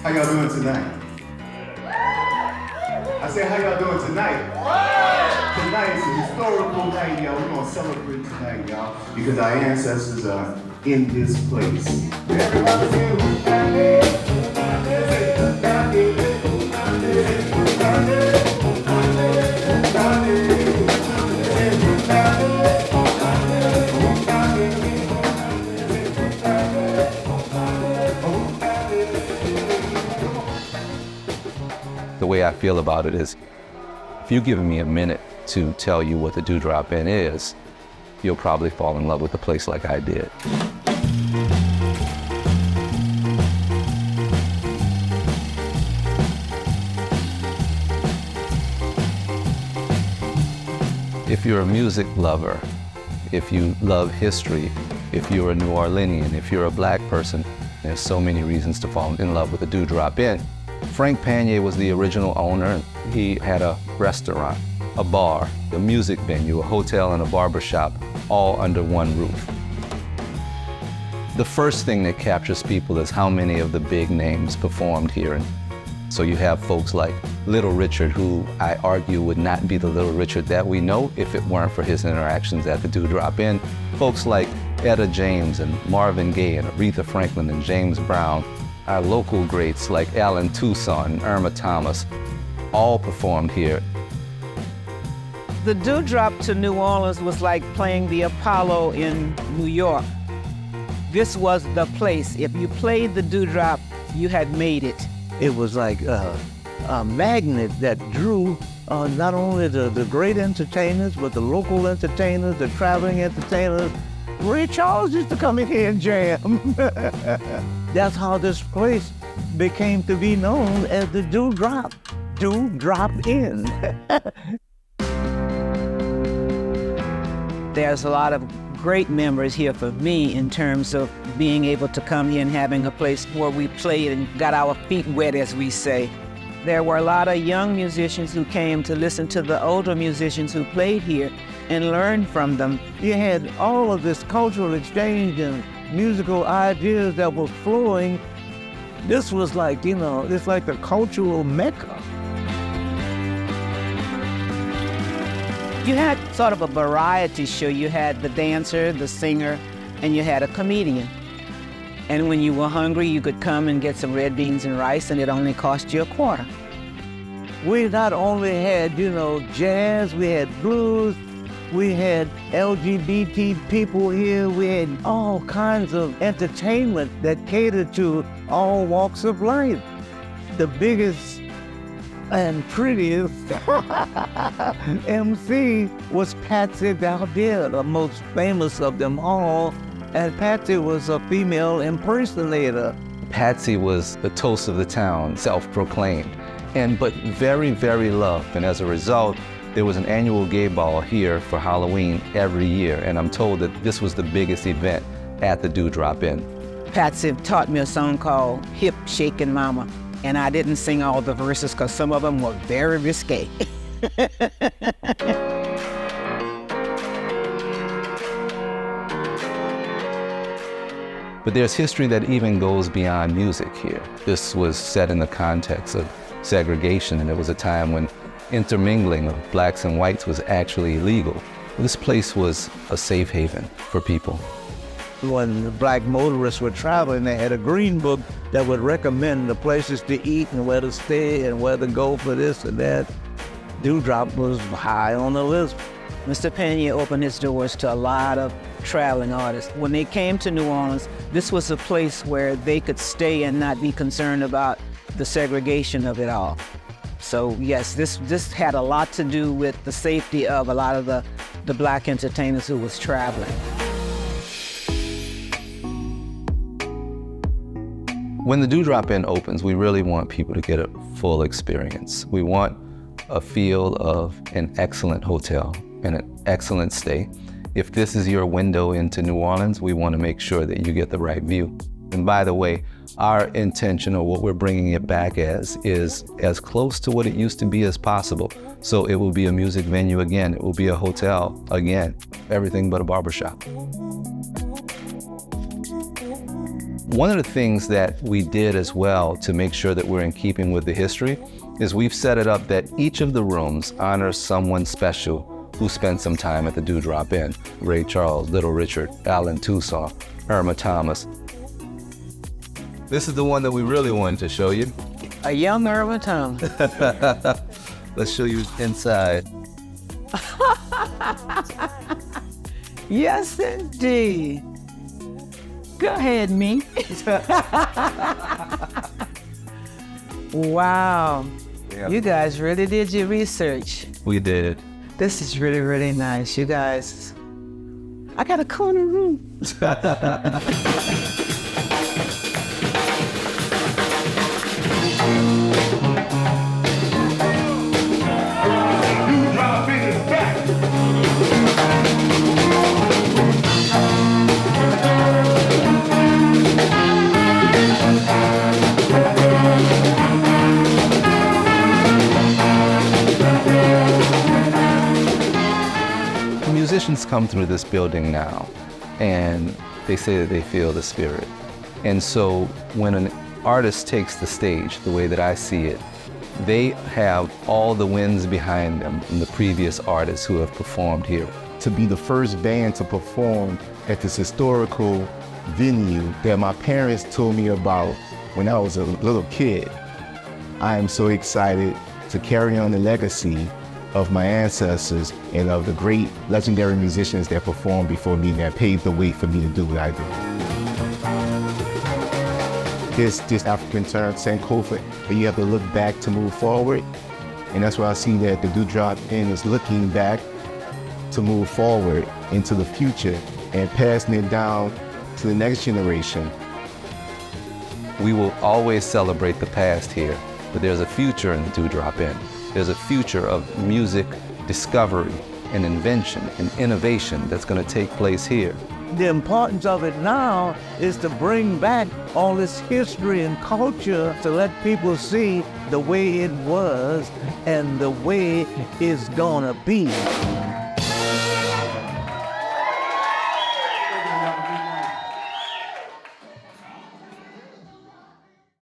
How y'all doing tonight? I said, how y'all doing tonight? Tonight is a historical night, y'all. We're gonna celebrate tonight, y'all, because our ancestors are in this place. Everybody say, who's happy? The way I feel about it is, if you give me a minute to tell you what the Dewdrop Inn is, you'll probably fall in love with the place like I did. If you're a music lover, if you love history, if you're a New Orleanian, if you're a black person, there's so many reasons to fall in love with the Dewdrop Inn. Frank Panier was the original owner. He had a restaurant, a bar, a music venue, a hotel, and a barbershop, all under one roof. The first thing that captures people is how many of the big names performed here. And so you have folks like Little Richard, who I argue would not be the Little Richard that we know if it weren't for his interactions at the Dewdrop Inn. Folks like Etta James and Marvin Gaye and Aretha Franklin and James Brown. Our local greats like Alan Toussaint and Irma Thomas all performed here. The Dewdrop to New Orleans was like playing the Apollo in New York. This was the place. If you played the Dewdrop, you had made it. It was like a magnet that drew not only the great entertainers, but the local entertainers, the traveling entertainers. Ray Charles used to come in here and jam. That's how this place became to be known as the Dewdrop Inn. There's a lot of great memories here for me in terms of being able to come here and having a place where we played and got our feet wet, as we say. There were a lot of young musicians who came to listen to the older musicians who played here and learn from them. You had all of this cultural exchange and musical ideas that were flowing. This was like, it's like the cultural mecca. You had sort of a variety show. You had the dancer, the singer, and you had a comedian. And when you were hungry, you could come and get some red beans and rice, and it only cost you $0.25. We not only had, jazz, we had blues, we had LGBT people here, we had all kinds of entertainment that catered to all walks of life. The biggest and prettiest MC was Patsy Valdez, the most famous of them all. And Patsy was a female impersonator. Patsy was the toast of the town, self-proclaimed, but very, very loved. And as a result, there was an annual gay ball here for Halloween every year. And I'm told that this was the biggest event at the Dewdrop Inn. Patsy taught me a song called Hip Shakin' Mama. And I didn't sing all the verses because some of them were very risque. But there's history that even goes beyond music here. This was set in the context of segregation, and it was a time when intermingling of blacks and whites was actually illegal. This place was a safe haven for people. When the black motorists were traveling, they had a green book that would recommend the places to eat and where to stay and where to go for this and that. Dewdrop was high on the list. Mr. Panier opened his doors to a lot of traveling artists. When they came to New Orleans, this was a place where they could stay and not be concerned about the segregation of it all. So yes, this had a lot to do with the safety of a lot of the black entertainers who was traveling. When the Dewdrop Inn opens, we really want people to get a full experience. We want a feel of an excellent hotel and an excellent stay. If this is your window into New Orleans, we want to make sure that you get the right view. And by the way, our intention, or what we're bringing it back as, is as close to what it used to be as possible. So it will be a music venue again, it will be a hotel again, everything but a barbershop. One of the things that we did as well to make sure that we're in keeping with the history is we've set it up that each of the rooms honors someone special who spent some time at the Dewdrop Inn. Ray Charles, Little Richard, Allen Toussaint, Irma Thomas. This is the one that we really wanted to show you. A young Irma Thomas. Let's show you inside. Yes, indeed. Go ahead, me. Wow. Yeah. You guys really did your research. We did. This is really, really nice. You guys, I got a corner room. Dewdrop Inn is back. Musicians come through this building now, and they say that they feel the spirit. And so when an artist takes the stage, the way that I see it, they have all the winds behind them from the previous artists who have performed here. To be the first band to perform at this historical venue that my parents told me about when I was a little kid. I am so excited to carry on the legacy of my ancestors and of the great legendary musicians that performed before me that paved the way for me to do what I do. This African term, Sankofa, you have to look back to move forward. And that's why I see that the Dewdrop Inn is looking back to move forward into the future and passing it down to the next generation. We will always celebrate the past here, but there's a future in the Dewdrop Inn. There's a future of music discovery and invention and innovation that's going to take place here. The importance of it now is to bring back all this history and culture to let people see the way it was and the way it's gonna be.